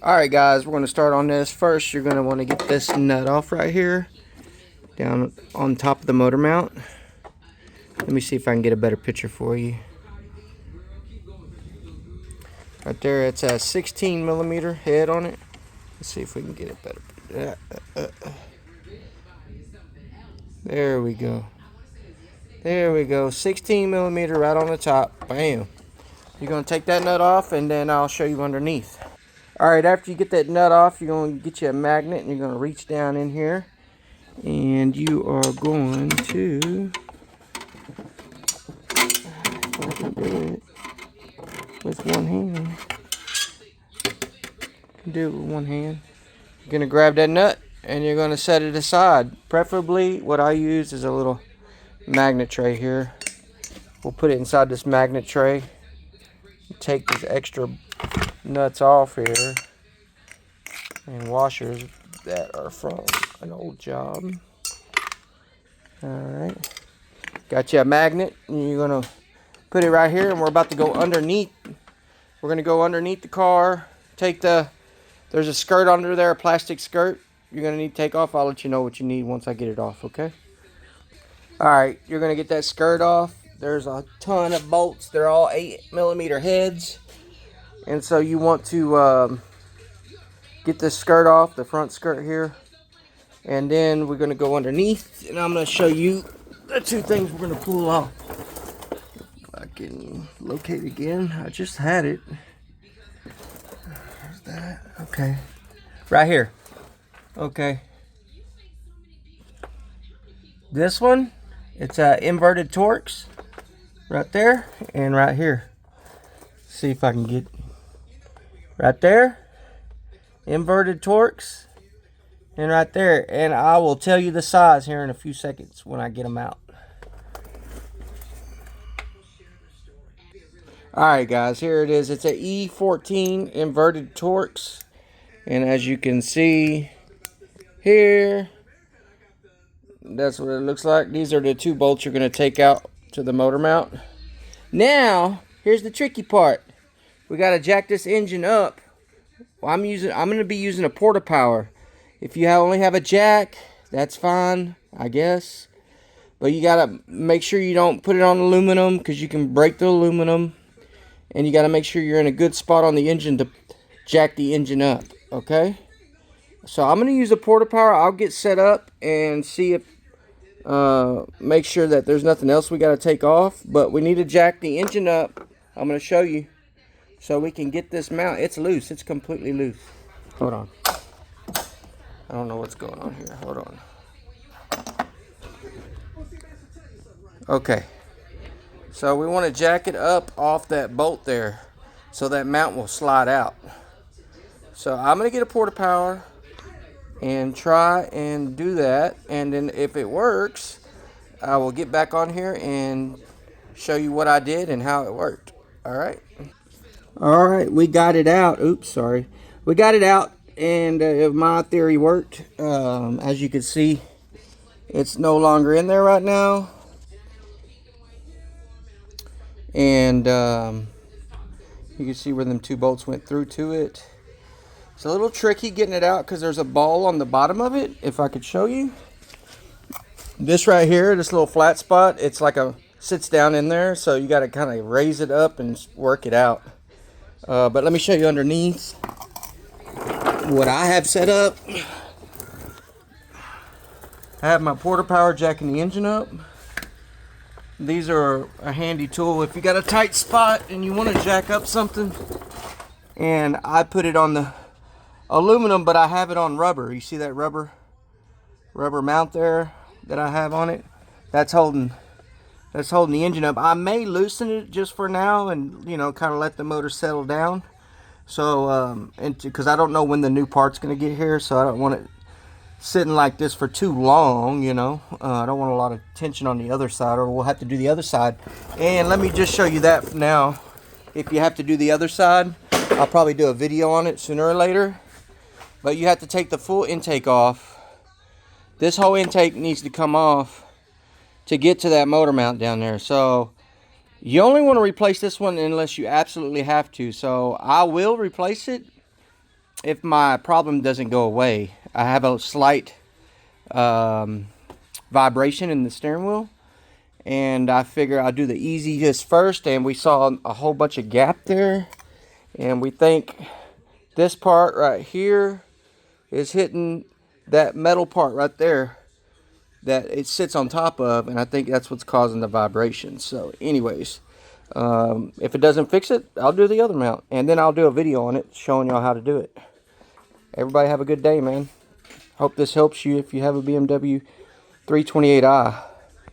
Alright guys, we're going to start on this. First, you're going to want to get this nut off right here, down on top of the motor mount. Let me see if I can get a better picture for you. Right there, it's a 16 millimeter head on it. Let's see if we can get it better. There we go. There we go. 16 millimeter right on the top. Bam. You're going to take that nut off, and then I'll show you underneath. Alright, after you get that nut off, you're going to get you a magnet, and you're going to reach down in here. And you are going to do it with one hand. You can do it with one hand. You're going to grab that nut, and you're going to set it aside. Preferably, what I use is a little magnet tray here. We'll put it inside this magnet tray. Take these extra nuts off here and washers that are from an old job. Alright, got you a magnet, and you're gonna put it right here, and we're about to go underneath. We're gonna go underneath the car. There's a skirt under there, a plastic skirt you're gonna need to take off. I'll let you know what you need once I get it off, okay? Alright, you're gonna get that skirt off. There's a ton of bolts. They're all 8 millimeter heads. And so you want to get this skirt off, the front skirt here. And then we're going to go underneath. And I'm going to show you the two things we're going to pull off. If I can locate again. I just had it. There's that. Okay. Right here. Okay. This one, it's inverted Torx. Right there and right here. See if I can get right there, inverted Torx, and right there. And I will tell you the size here in a few seconds when I get them out. Alright guys, here it is. It's an E14 inverted Torx, and as you can see here, that's what it looks like. These are the two bolts you're going to take out to the motor mount. Now, here's the tricky part. We got to jack this engine up. Well, I'm going to be using a porta power. If you only have a jack, that's fine, I guess. But you got to make sure you don't put it on aluminum, because you can break the aluminum. And you got to make sure you're in a good spot on the engine to jack the engine up, okay? So I'm going to use a porta power. I'll get set up and see if make sure that there's nothing else we got to take off, but we need to jack the engine up. I'm going to show you so we can get this mount. It's loose. It's completely loose. Hold on. I don't know what's going on here. Hold on. Okay. So we want to jack it up off that bolt there so that mount will slide out. So I'm going to get a porta power and try and do that, and then if it works, I will get back on here and show you what I did and how it worked. Alright, we got it out. Oops, sorry. We got it out, and my theory worked. As you can see, it's no longer in there right now, and you can see where them two bolts went through to it. It's a little tricky getting it out because there's a ball on the bottom of it. If I could show you. This right here, this little flat spot, it's like sits down in there. So you got to kind of raise it up and work it out. But let me show you underneath what I have set up. I have my porta power jacking the engine up. These are a handy tool if you got a tight spot and you want to jack up something. And I put it on the aluminum, but I have it on rubber. You see that rubber mount there that I have on it? That's holding the engine up. I may loosen it just for now and, you know, kind of let the motor settle down. So because I don't know when the new part's going to get here, so I don't want it sitting like this for too long, you know. I don't want a lot of tension on the other side, or we'll have to do the other side. And let me just show you that now. If you have to do the other side, I'll probably do a video on it sooner or later. But you have to take the full intake off. This whole intake needs to come off to get to that motor mount down there. So you only want to replace this one unless you absolutely have to. So I will replace it. if my problem doesn't go away. I have a slight vibration in the steering wheel, and I figure I'll do the easiest first. And we saw a whole bunch of gap there, and we think this part right here is hitting that metal part right there that it sits on top of, and I think that's what's causing the vibration. So anyways, if it doesn't fix it, I'll do the other mount, and then I'll do a video on it showing y'all how to do it. Everybody have a good day, man. Hope this helps you if you have a BMW 328i.